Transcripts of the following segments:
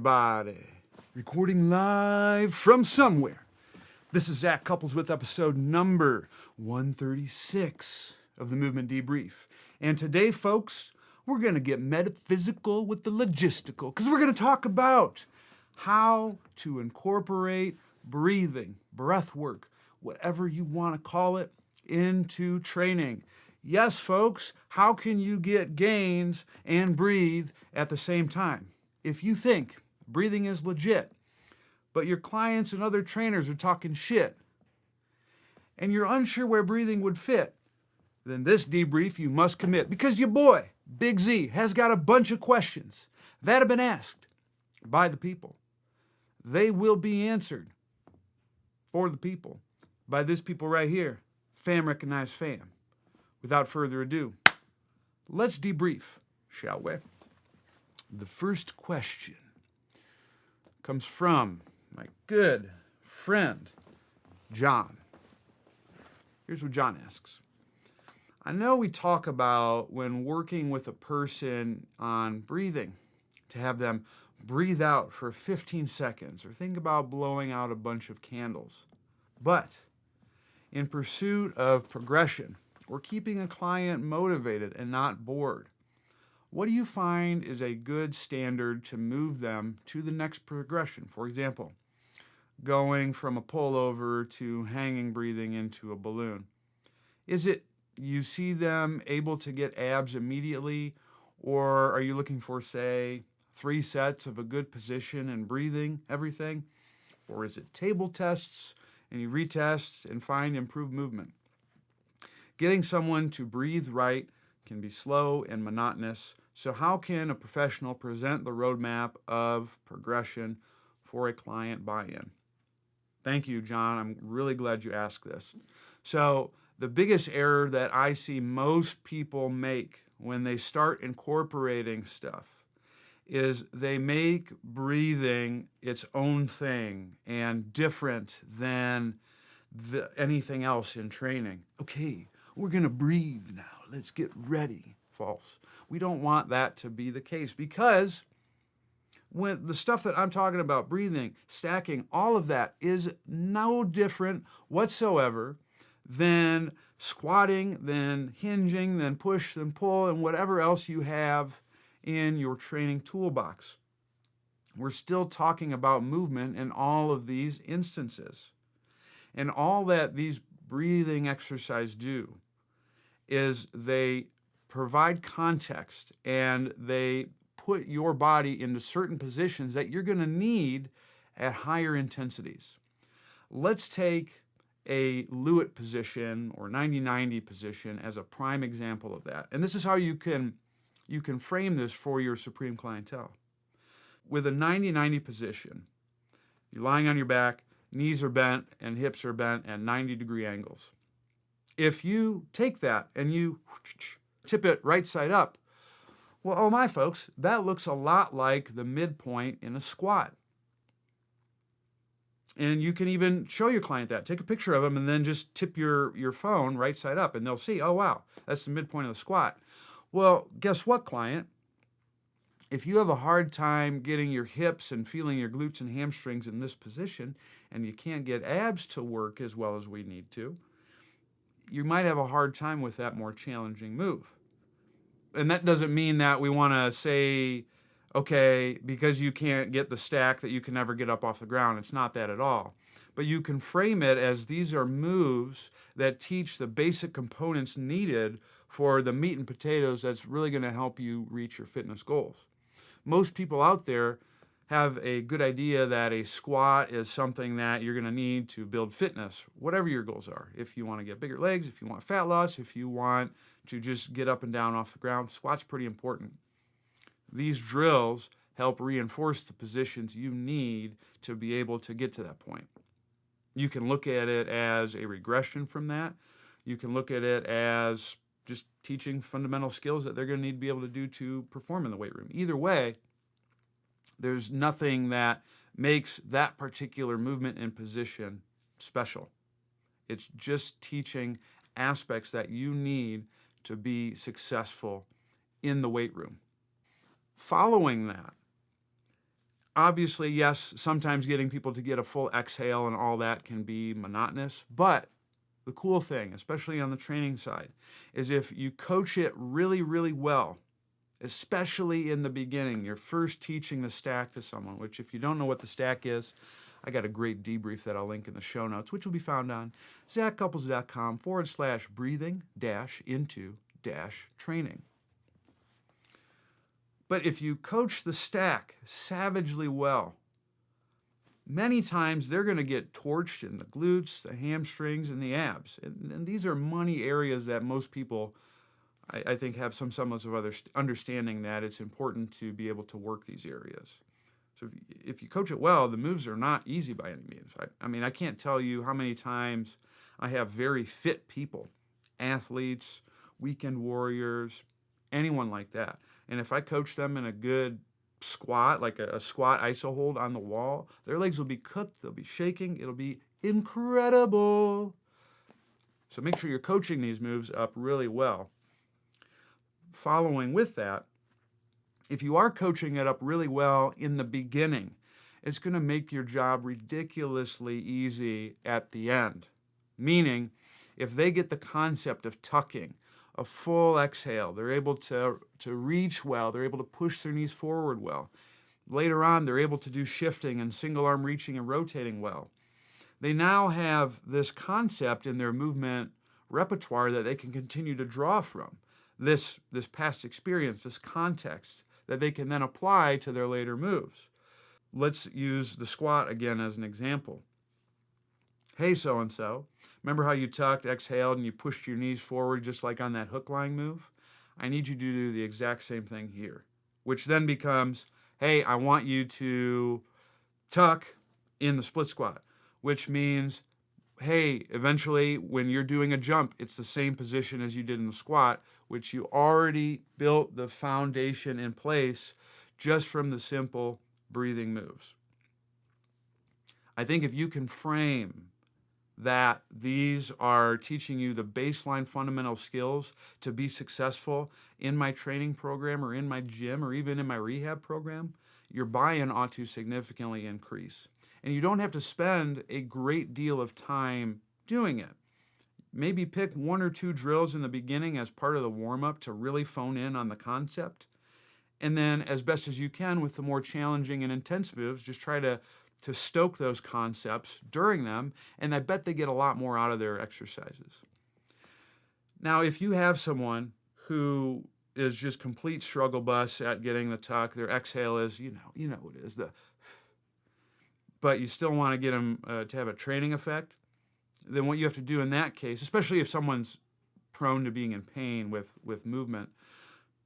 everybody. Recording live from somewhere. This is Zach Couples with episode number 136 of the Movement Debrief. And today, folks, we're going to get metaphysical with the logistical because we're going to talk about how to incorporate breathing, breath work, whatever you want to call it, into training. Yes, folks, how can you get gains and breathe at the same time? If you think breathing is legit, but your clients and other trainers are talking shit, and you're unsure where breathing would fit, then this debrief you must commit, because your boy, Big Z, has got a bunch of questions that have been asked by the people. They will be answered for the people by this people right here, fam recognized fam. Without further ado, let's debrief, shall we? The first question comes from my good friend, John. Here's what John asks. I know we talk about when working with a person on breathing, to have them breathe out for 15 seconds, or think about blowing out a bunch of candles. But in pursuit of progression, or keeping a client motivated and not bored, what do you find is a good standard to move them to the next progression? For example, going from a pullover to hanging breathing into a balloon. Is it you see them able to get abs immediately, or are you looking for, say, 3 sets of a good position and breathing everything? Or is it table tests and you retest and find improved movement? Getting someone to breathe right can be slow and monotonous, so how can a professional present the roadmap of progression for a client buy-in? Thank you, John. I'm really glad you asked this. So the biggest error that I see most people make when they start incorporating stuff is they make breathing its own thing and different than anything else in training. Okay, we're going to breathe now. Let's get ready. False. We don't want that to be the case, because when the stuff that I'm talking about, breathing, stacking, all of that is no different whatsoever than squatting, than hinging, than push, than pull, and whatever else you have in your training toolbox. We're still talking about movement in all of these instances. And all that these breathing exercises do is they provide context and they put your body into certain positions that you're going to need at higher intensities. Let's take a Lewitt position or 90-90 position as a prime example of that. And this is how you can frame this for your supreme clientele. With a 90-90 position, you're lying on your back, knees are bent and hips are bent at 90-degree angles. If you take that and you tip it right side up, well, oh my folks, that looks a lot like the midpoint in a squat. And you can even show your client that. Take a picture of them and then just tip your phone right side up and they'll see, oh wow, that's the midpoint of the squat. Well, guess what, client? If you have a hard time getting your hips and feeling your glutes and hamstrings in this position, and you can't get abs to work as well as we need to, you might have a hard time with that more challenging move. And that doesn't mean that we want to say, okay, because you can't get the stack that you can never get up off the ground. It's not that at all. But you can frame it as these are moves that teach the basic components needed for the meat and potatoes that's really going to help you reach your fitness goals. Most people out there have a good idea that a squat is something that you're going to need to build fitness, whatever your goals are. If you want to get bigger legs, if you want fat loss, if you want to just get up and down off the ground, squat's pretty important. These drills help reinforce the positions you need to be able to get to that point. You can look at it as a regression from that. You can look at it as just teaching fundamental skills that they're going to need to be able to do to perform in the weight room. Either way, there's nothing that makes that particular movement and position special. It's just teaching aspects that you need to be successful in the weight room. Following that, Obviously, yes, sometimes getting people to get a full exhale and all that can be monotonous, but the cool thing, especially on the training side, is if you coach it really, really well, especially in the beginning, you're first teaching the stack to someone, which if you don't know what the stack is, I got a great debrief that I'll link in the show notes, which will be found on zachcouples.com/breathing-into-training. But if you coach the stack savagely well, many times they're going to get torched in the glutes, the hamstrings, and the abs. And these are money areas that most people, I think, have some semblance of understanding that it's important to be able to work these areas. So if you coach it well, the moves are not easy by any means. I mean, I can't tell you how many times I have very fit people, athletes, weekend warriors, anyone like that. And if I coach them in a good squat, like a squat iso hold on the wall, their legs will be cooked, they'll be shaking, it'll be incredible. So make sure you're coaching these moves up really well. Following with that, if you are coaching it up really well in the beginning, it's going to make your job ridiculously easy at the end. Meaning, if they get the concept of tucking, a full exhale, they're able to reach well, they're able to push their knees forward well. Later on, they're able to do shifting and single arm reaching and rotating well. They now have this concept in their movement repertoire that they can continue to draw from. This past experience, this context that they can then apply to their later moves. Let's use the squat again as an example. Hey, so-and-so, remember how you tucked, exhaled, and you pushed your knees forward just like on that hook lying move? I need you to do the exact same thing here, which then becomes, hey, I want you to tuck in the split squat, which means, hey, eventually when you're doing a jump, it's the same position as you did in the squat, which you already built the foundation in place just from the simple breathing moves. I think if you can frame that these are teaching you the baseline fundamental skills to be successful in my training program or in my gym or even in my rehab program, your buy-in ought to significantly increase. And you don't have to spend a great deal of time doing it. Maybe pick 1 or 2 drills in the beginning as part of the warm-up to really phone in on the concept. And then as best as you can with the more challenging and intense moves, just try to stoke those concepts during them, and I bet they get a lot more out of their exercises. Now, if you have someone who is just complete struggle bus at getting the tuck, their exhale is, you know what it is, but you still want to get them to have a training effect, then what you have to do in that case, especially if someone's prone to being in pain with movement,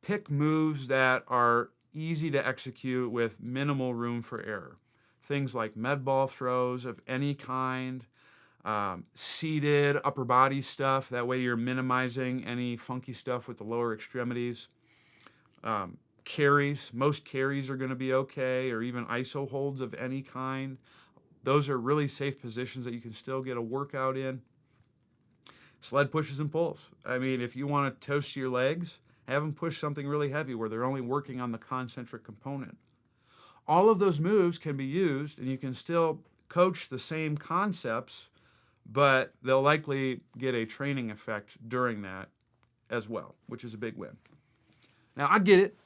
pick moves that are easy to execute with minimal room for error. Things like med ball throws of any kind, seated upper body stuff. That way you're minimizing any funky stuff with the lower extremities. Carries, most carries are going to be okay, or even iso holds of any kind. Those are really safe positions that you can still get a workout in. Sled pushes and pulls. I mean, if you want to toast your legs, have them push something really heavy where they're only working on the concentric component. All of those moves can be used, and you can still coach the same concepts, but they'll likely get a training effect during that as well, which is a big win. Now, I get it.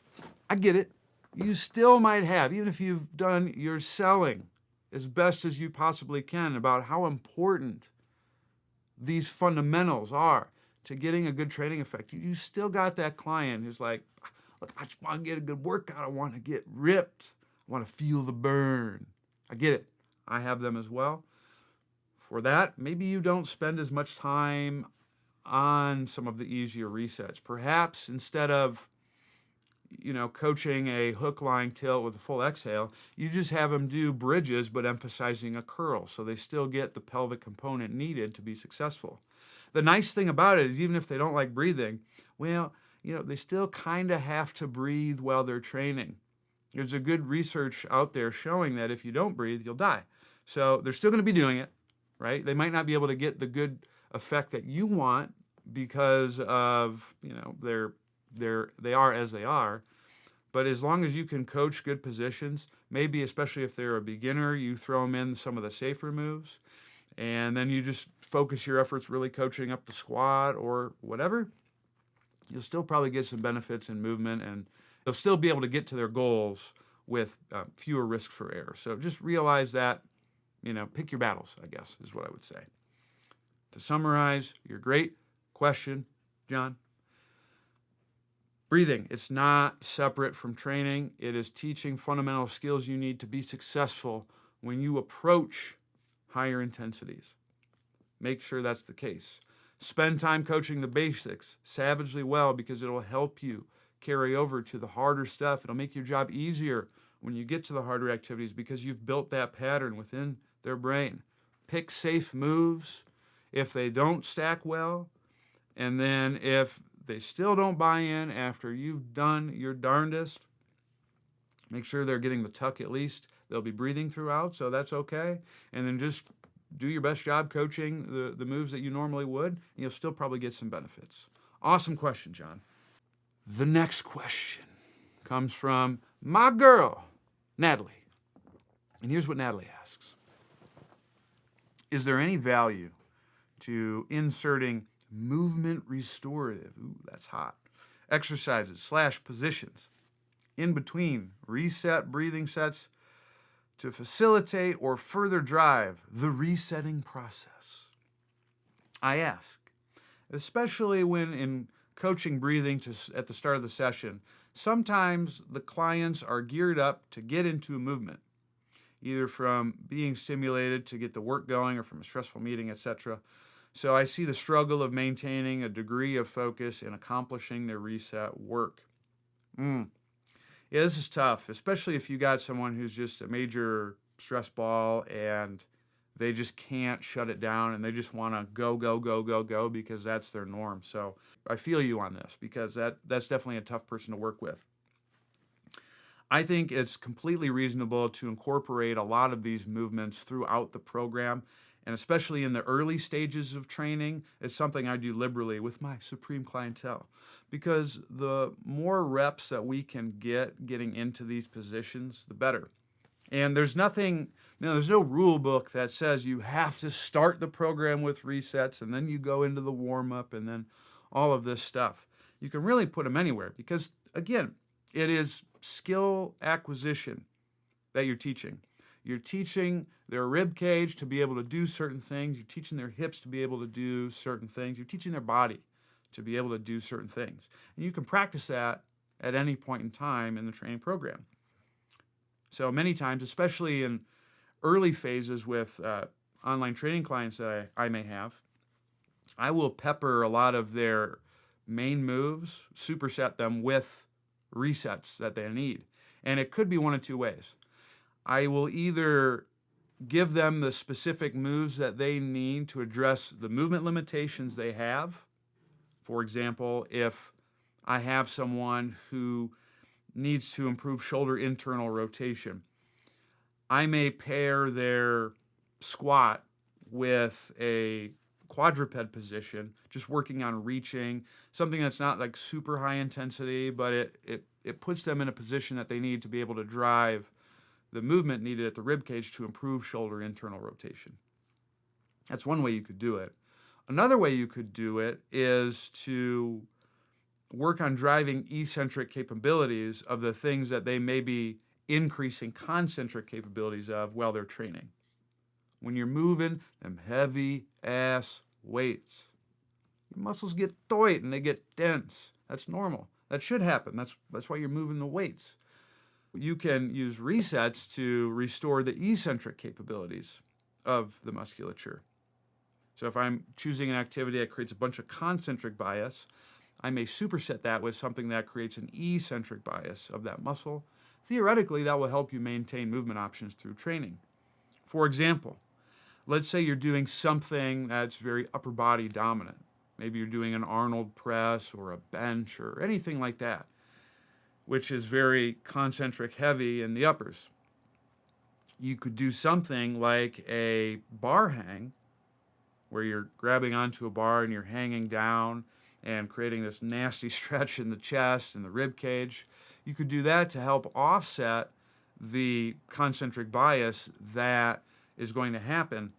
You still might have, even if you've done your selling as best as you possibly can about how important these fundamentals are to getting a good training effect. You still got that client who's like, look, I just want to get a good workout. I want to get ripped. I want to feel the burn. I get it. I have them as well. For that, maybe you don't spend as much time on some of the easier resets. Perhaps instead of coaching a hook lying tilt with a full exhale, you just have them do bridges but emphasizing a curl so they still get the pelvic component needed to be successful. The nice thing about it is even if they don't like breathing, they still kind of have to breathe while they're training. There's a good research out there showing that if you don't breathe, you'll die. So they're still going to be doing it, right? They might not be able to get the good effect that you want because of, they are as they are, But as long as you can coach good positions, maybe especially if they're a beginner, you throw them in some of the safer moves, and then you just focus your efforts really coaching up the squat or whatever, you'll still probably get some benefits in movement, and they'll still be able to get to their goals with fewer risks for error. So just realize that, pick your battles, I guess, is what I would say. To summarize your great question, John, breathing, it's not separate from training. It is teaching fundamental skills you need to be successful when you approach higher intensities. Make sure that's the case. Spend time coaching the basics savagely well, because it'll help you carry over to the harder stuff. It'll make your job easier when you get to the harder activities, because you've built that pattern within their brain. Pick safe moves if they don't stack well, and then if they still don't buy in after you've done your darndest, make sure they're getting the tuck at least. They'll be breathing throughout, so that's okay. And then just do your best job coaching the moves that you normally would, and you'll still probably get some benefits. Awesome question, John. The next question comes from my girl, Natalie. And here's what Natalie asks. Is there any value to inserting movement restorative, that's hot, exercises / positions in between reset breathing sets to facilitate or further drive the resetting process? I ask, especially when in coaching breathing at the start of the session, sometimes the clients are geared up to get into a movement, either from being stimulated to get the work going or from a stressful meeting, etc. So I see the struggle of maintaining a degree of focus in accomplishing their reset work. Yeah, this is tough, especially if you got someone who's just a major stress ball and they just can't shut it down and they just want to go because that's their norm. So I feel you on this, because that's definitely a tough person to work with. I think it's completely reasonable to incorporate a lot of these movements throughout the program, and especially in the early stages of training. It's something I do liberally with my supreme clientele, because the more reps that we can getting into these positions, the better. And there's nothing, there's no rule book that says you have to start the program with resets and then you go into the warm-up and then all of this stuff. You can really put them anywhere, because, again, it is skill acquisition that you're teaching. You're teaching their rib cage to be able to do certain things. You're teaching their hips to be able to do certain things. You're teaching their body to be able to do certain things. And you can practice that at any point in time in the training program. So many times, especially in early phases with online training clients that I may have, I will pepper a lot of their main moves, superset them with resets that they need. And it could be one of two ways. I will either give them the specific moves that they need to address the movement limitations they have. For example, if I have someone who needs to improve shoulder internal rotation, I may pair their squat with a quadruped position, just working on reaching, something that's not like super high intensity, but it puts them in a position that they need to be able to drive the movement needed at the rib cage to improve shoulder internal rotation. That's one way you could do it. Another way you could do it is to work on driving eccentric capabilities of the things that they may be increasing concentric capabilities of while they're training. When you're moving them heavy ass weights, your muscles get tight and they get dense. That's normal. That should happen. That's why you're moving the weights. You can use resets to restore the eccentric capabilities of the musculature. So if I'm choosing an activity that creates a bunch of concentric bias, I may superset that with something that creates an eccentric bias of that muscle. Theoretically, that will help you maintain movement options through training. For example, let's say you're doing something that's very upper body dominant. Maybe you're doing an Arnold press or a bench or anything like that, which is very concentric heavy in the uppers. You could do something like a bar hang, where you're grabbing onto a bar and you're hanging down and creating this nasty stretch in the chest and the rib cage. You could do that to help offset the concentric bias that is going to happen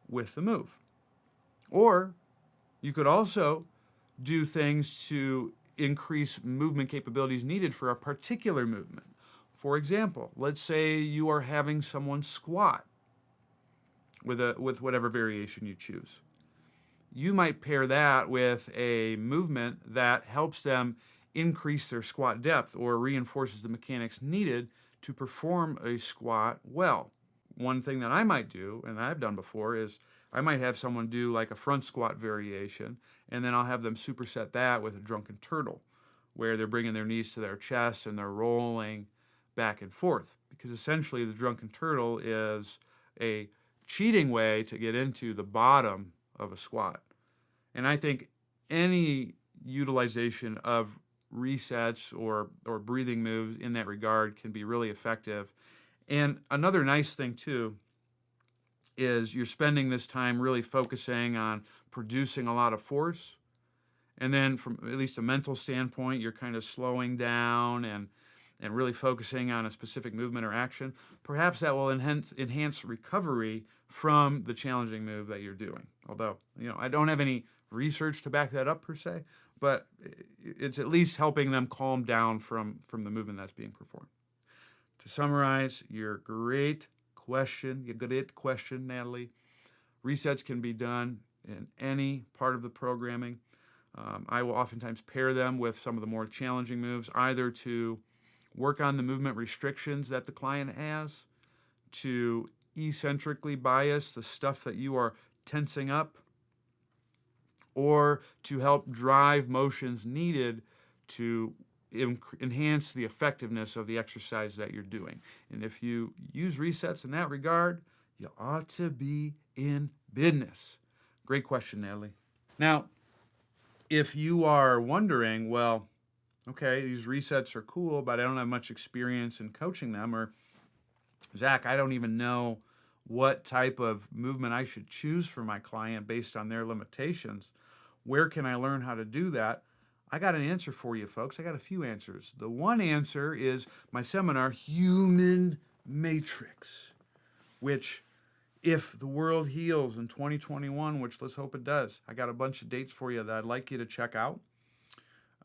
with the move. Or you could also do things to increase movement capabilities needed for a particular movement. For example, let's say you are having someone squat with whatever variation you choose. You might pair that with a movement that helps them increase their squat depth or reinforces the mechanics needed to perform a squat well. One thing that I might do, and I've done before, is I might have someone do like a front squat variation, and then I'll have them superset that with a drunken turtle, where they're bringing their knees to their chest and they're rolling back and forth. Because essentially the drunken turtle is a cheating way to get into the bottom of a squat. And I think any utilization of resets or breathing moves in that regard can be really effective. And another nice thing too is you're spending this time really focusing on producing a lot of force. And then from at least a mental standpoint, you're kind of slowing down and really focusing on a specific movement or action. Perhaps that will enhance recovery from the challenging move that you're doing. Although, I don't have any research to back that up per se, but it's at least helping them calm down from the movement that's being performed. To summarize, your great question, Natalie. Resets can be done in any part of the programming. I will oftentimes pair them with some of the more challenging moves, either to work on the movement restrictions that the client has, to eccentrically bias the stuff that you are tensing up, or to help drive motions needed to enhance the effectiveness of the exercise that you're doing. And if you use resets in that regard, you ought to be in business. Great question, Natalie. Now, if you are wondering, well, okay, these resets are cool, but I don't have much experience in coaching them, or Zach, I don't even know what type of movement I should choose for my client based on their limitations. Where can I learn how to do that? I got an answer for you, folks. I got a few answers. The one answer is my seminar, Human Matrix, which, if the world heals in 2021, which let's hope it does, I got a bunch of dates for you that I'd like you to check out.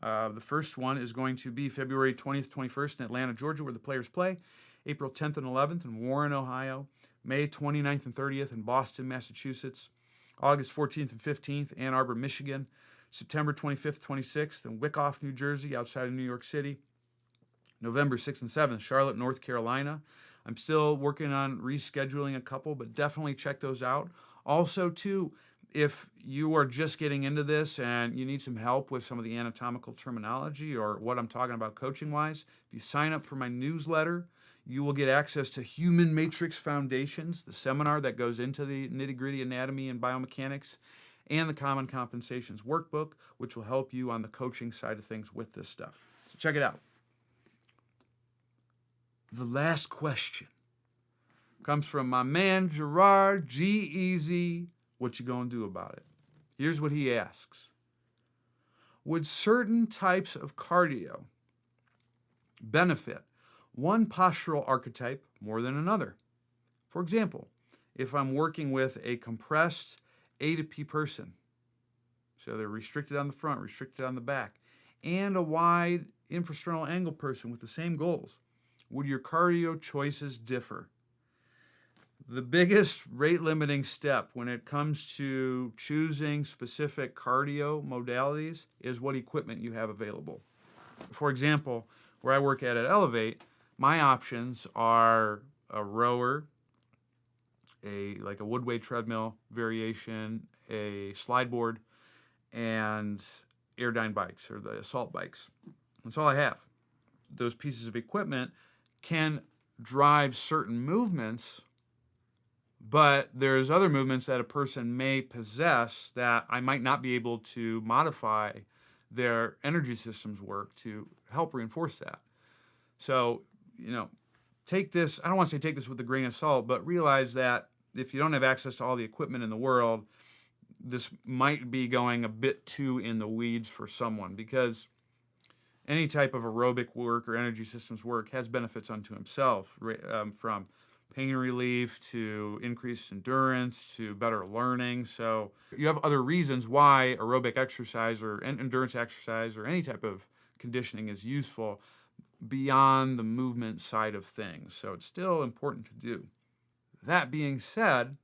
The first one is going to be February 20th, 21st in Atlanta, Georgia, where the players play. April 10th and 11th in Warren, Ohio. May 29th and 30th in Boston, Massachusetts. August 14th and 15th, Ann Arbor, Michigan. September 25th, 26th in Wyckoff, New Jersey, outside of New York City. November 6th and 7th, Charlotte, North Carolina. I'm still working on rescheduling a couple, but definitely check those out. Also, too, if you are just getting into this and you need some help with some of the anatomical terminology or what I'm talking about coaching-wise, if you sign up for my newsletter, you will get access to Human Matrix Foundations, the seminar that goes into the nitty-gritty anatomy and biomechanics, and the Common Compensations Workbook, which will help you on the coaching side of things with this stuff. So check it out. The last question comes from my man, Gerard G-Easy. What you gonna do about it? Here's what he asks. Would certain types of cardio benefit one postural archetype more than another? For example, if I'm working with a compressed A to P person, so they're restricted on the front, restricted on the back, and a wide infrasternal angle person with the same goals, would your cardio choices differ? The biggest rate-limiting step when it comes to choosing specific cardio modalities is what equipment you have available. For example, where I work at Elevate, my options are a rower, like a woodway treadmill variation, a slide board, and Airdyne bikes or the assault bikes. That's all I have. Those pieces of equipment can drive certain movements, but there's other movements that a person may possess that I might not be able to modify their energy systems work to help reinforce that. So, take this, I don't want to say take this with a grain of salt, but realize that if you don't have access to all the equipment in the world, this might be going a bit too in the weeds for someone, because any type of aerobic work or energy systems work has benefits unto himself, from pain relief to increased endurance to better learning. So you have other reasons why aerobic exercise or endurance exercise or any type of conditioning is useful beyond the movement side of things. So it's still important to do. That being said,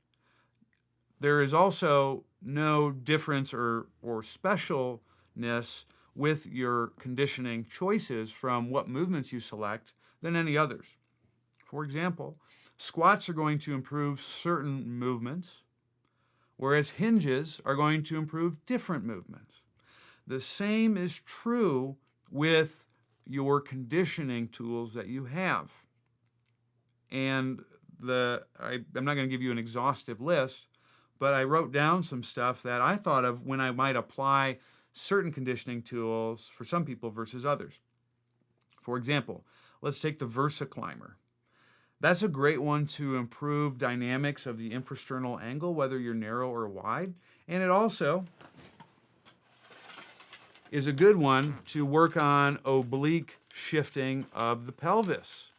there is also no difference or specialness with your conditioning choices from what movements you select than any others. For example, squats are going to improve certain movements, whereas hinges are going to improve different movements. The same is true with your conditioning tools that you have. And I'm not going to give you an exhaustive list, but I wrote down some stuff that I thought of when I might apply certain conditioning tools for some people versus others. For example, let's take the VersaClimber. That's a great one to improve dynamics of the infrasternal angle, whether you're narrow or wide. And it also is a good one to work on oblique shifting of the pelvis.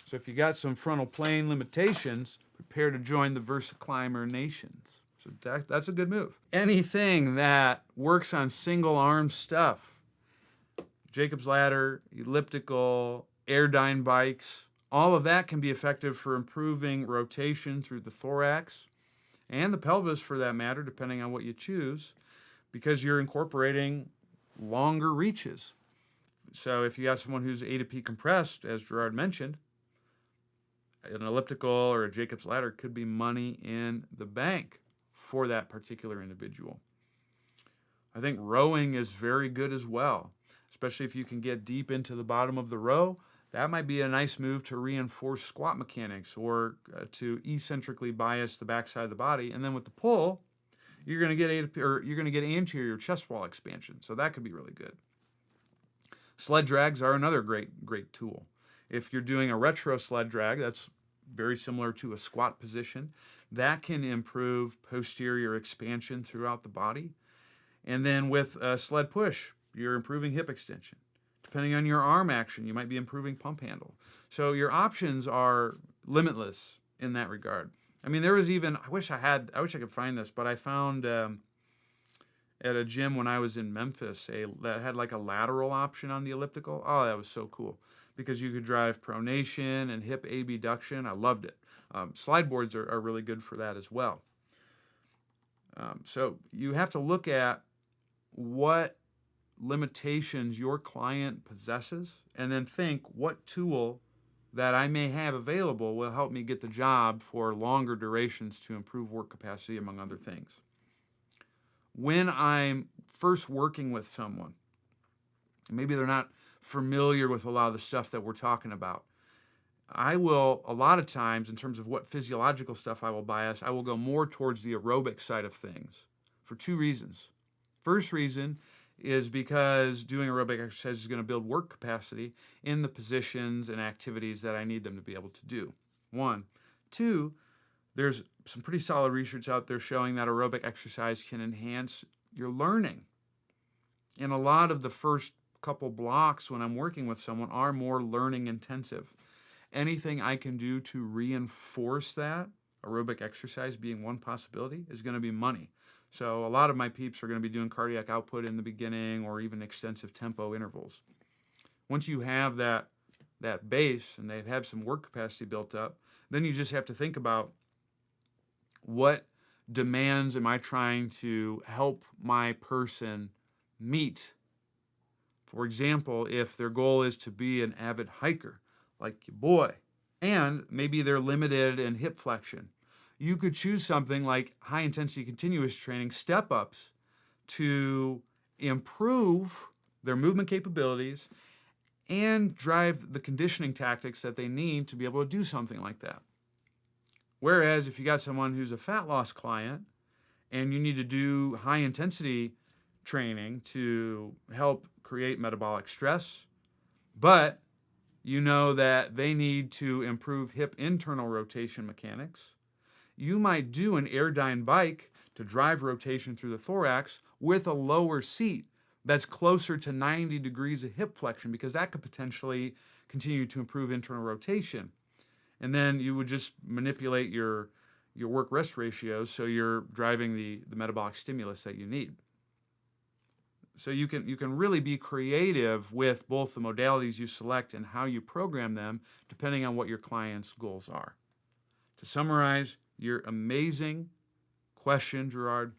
So if you got some frontal plane limitations, prepare to join the VersaClimber nations. So that's a good move. Anything that works on single arm stuff, Jacob's ladder, elliptical, airdyne bikes, all of that can be effective for improving rotation through the thorax and the pelvis for that matter, depending on what you choose, because you're incorporating longer reaches. So if you have someone who's A to P compressed, as Gerard mentioned, an elliptical or a Jacob's ladder could be money in the bank for that particular individual. I think rowing is very good as well, especially if you can get deep into the bottom of the row. That might be a nice move to reinforce squat mechanics or to eccentrically bias the backside of the body. And then with the pull, you're going to get anterior chest wall expansion. So that could be really good. Sled drags are another great tool. If you're doing a retro sled drag, that's very similar to a squat position. That can improve posterior expansion throughout the body. And then with a sled push, you're improving hip extension. Depending on your arm action, you might be improving pump handle. So your options are limitless in that regard. I mean, there was even, I wish I could find this, but I found at a gym when I was in Memphis that had like a lateral option on the elliptical. Oh, that was so cool, because you could drive pronation and hip abduction. I loved it. Slide boards are really good for that as well. So you have to look at what limitations your client possesses and then think what tool that I may have available will help me get the job for longer durations to improve work capacity, among other things. When I'm first working with someone, maybe they're not familiar with a lot of the stuff that we're talking about, I will, a lot of times, in terms of what physiological stuff I will bias, I will go more towards the aerobic side of things for two reasons. First reason is because doing aerobic exercise is going to build work capacity in the positions and activities that I need them to be able to do. One. Two, there's some pretty solid research out there showing that aerobic exercise can enhance your learning. And a lot of the first couple blocks when I'm working with someone are more learning intensive. Anything I can do to reinforce that, aerobic exercise being one possibility, is going to be money. So a lot of my peeps are going to be doing cardiac output in the beginning or even extensive tempo intervals. Once you have that base and they have some work capacity built up, then you just have to think about what demands am I trying to help my person meet. For example, if their goal is to be an avid hiker, like your boy, and maybe they're limited in hip flexion, you could choose something like high-intensity continuous training step-ups to improve their movement capabilities and drive the conditioning tactics that they need to be able to do something like that. Whereas if you got someone who's a fat loss client and you need to do high-intensity training to help create metabolic stress, but you know that they need to improve hip internal rotation mechanics, you might do an airdyne bike to drive rotation through the thorax with a lower seat that's closer to 90 degrees of hip flexion, because that could potentially continue to improve internal rotation. And then you would just manipulate your work-rest ratios so you're driving the metabolic stimulus that you need. So you can really be creative with both the modalities you select and how you program them, depending on what your client's goals are. To summarize your amazing question, Gerard,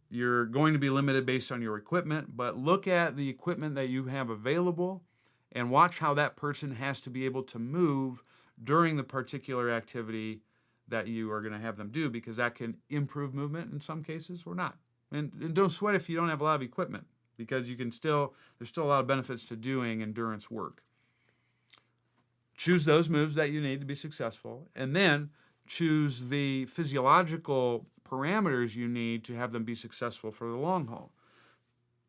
you're going to be limited based on your equipment, but look at the equipment that you have available and watch how that person has to be able to move during the particular activity that you are going to have them do, because that can improve movement in some cases or not. And don't sweat if you don't have a lot of equipment, because there's still a lot of benefits to doing endurance work. Choose those moves that you need to be successful, and then choose the physiological parameters you need to have them be successful for the long haul.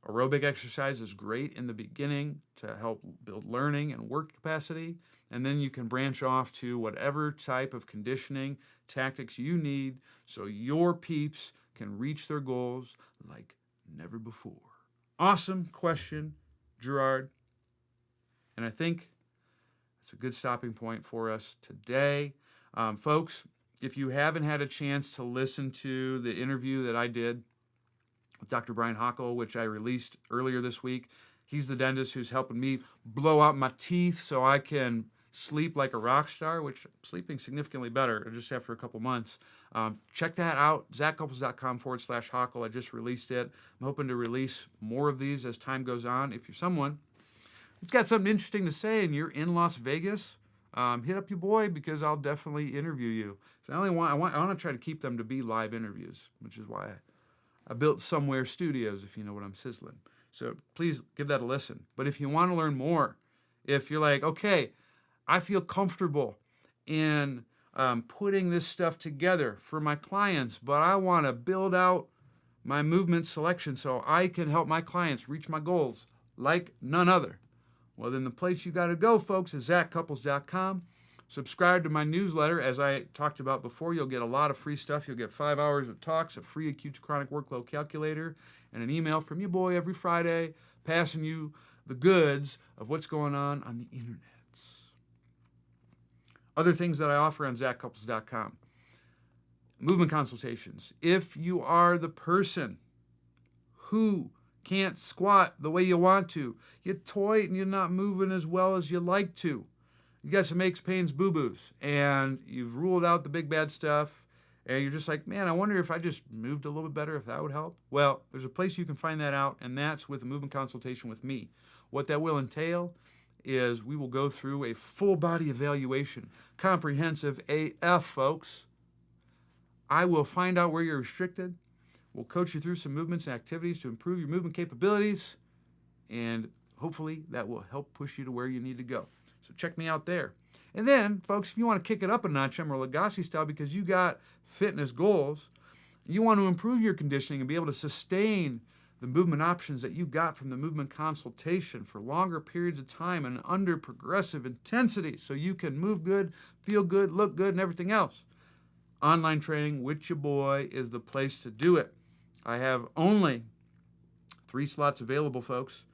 Aerobic exercise is great in the beginning to help build learning and work capacity, and then you can branch off to whatever type of conditioning tactics you need so your peeps can reach their goals like never before. Awesome question, Gerard. And I think it's a good stopping point for us today. Folks, if you haven't had a chance to listen to the interview that I did with Dr. Brian Hockel, which I released earlier this week, he's the dentist who's helping me blow out my teeth so I can sleep like a rock star, which I'm sleeping significantly better just after a couple months. Check that out, zachcouples.com/Hockel. I just released it. I'm hoping to release more of these as time goes on. If you're someone who's got something interesting to say and you're in Las Vegas, hit up your boy, because I'll definitely interview you. So I want to try to keep them to be live interviews, which is why I built Somewhere Studios, if you know what I'm sizzling. So please give that a listen. But if you want to learn more, if you're like, okay, I feel comfortable in putting this stuff together for my clients, but I want to build out my movement selection so I can help my clients reach my goals like none other, well, then the place you got to go, folks, is zachcouples.com. Subscribe to my newsletter. As I talked about before, you'll get a lot of free stuff. You'll get 5 hours of talks, a free acute to chronic workload calculator, and an email from your boy every Friday, passing you the goods of what's going on the internet. Other things that I offer on zachcouples.com. Movement consultations. If you are the person who can't squat the way you want to, you're tight and you're not moving as well as you like to, you got some aches, pains, boo-boos, and you've ruled out the big bad stuff, and you're just like, man, I wonder if I just moved a little bit better, if that would help. Well, there's a place you can find that out, and that's with a movement consultation with me. What that will entail is we will go through a full body evaluation, comprehensive AF, folks. I will find out where you're restricted. We'll coach you through some movements and activities to improve your movement capabilities, and hopefully that will help push you to where you need to go. So check me out there. And then, folks, if you want to kick it up a notch, Emeril Lagasse style, because you got fitness goals, you want to improve your conditioning and be able to sustain the movement options that you got from the movement consultation for longer periods of time and under progressive intensity so you can move good, feel good, look good, and everything else. Online training with your boy is the place to do it. I have only 3 slots available, folks,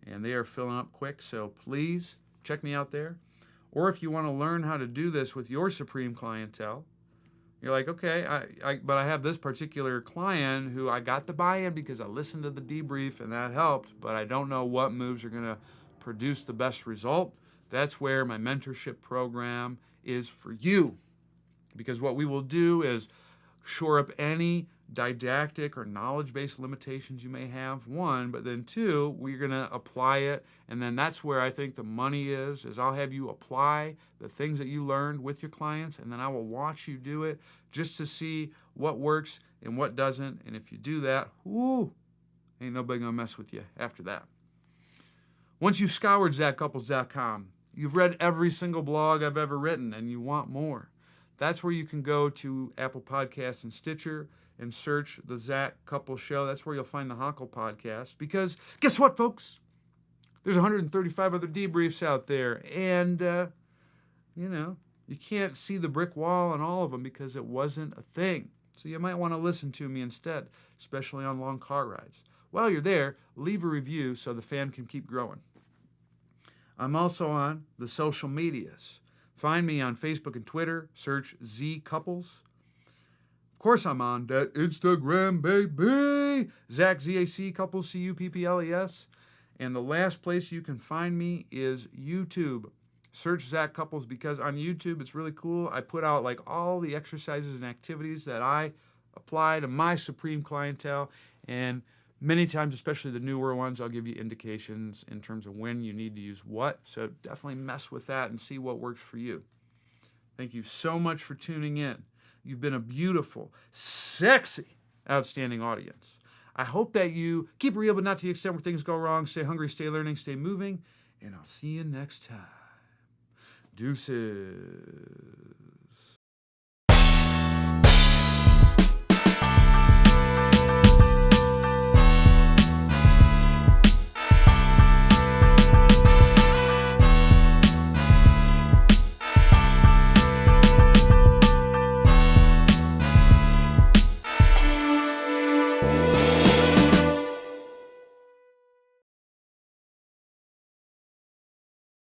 and they are filling up quick, so please check me out there. Or if you want to learn how to do this with your supreme clientele, you're like, okay, but I have this particular client who I got the buy-in because I listened to the debrief and that helped, but I don't know what moves are going to produce the best result. That's where my mentorship program is for you. Because what we will do is shore up any didactic or knowledge-based limitations you may have, 1, but then 2, we're going to apply it, and then that's where I think the money is I'll have you apply the things that you learned with your clients, and then I will watch you do it just to see what works and what doesn't, and if you do that, whoo, ain't nobody going to mess with you after that. Once you've scoured zachcouples.com, you've read every single blog I've ever written, and you want more. That's where you can go to Apple Podcasts and Stitcher and search the Zach Couples Show. That's where you'll find the Hockel podcast. Because guess what, folks? There's 135 other debriefs out there. And, you can't see the brick wall on all of them because it wasn't a thing. So you might want to listen to me instead, especially on long car rides. While you're there, leave a review so the fan can keep growing. I'm also on the social medias. Find me on Facebook and Twitter. Search Z Couples. Of course, I'm on that Instagram, baby. Zach, Z-A-C, Couples, C-U-P-P-L-E-S. And the last place you can find me is YouTube. Search Zach Couples, because on YouTube it's really cool. I put out like all the exercises and activities that I apply to my supreme clientele, and many times, especially the newer ones, I'll give you indications in terms of when you need to use what. So definitely mess with that and see what works for you. Thank you so much for tuning in. You've been a beautiful, sexy, outstanding audience. I hope that you keep it real, but not to the extent where things go wrong. Stay hungry, stay learning, stay moving, and I'll see you next time. Deuces.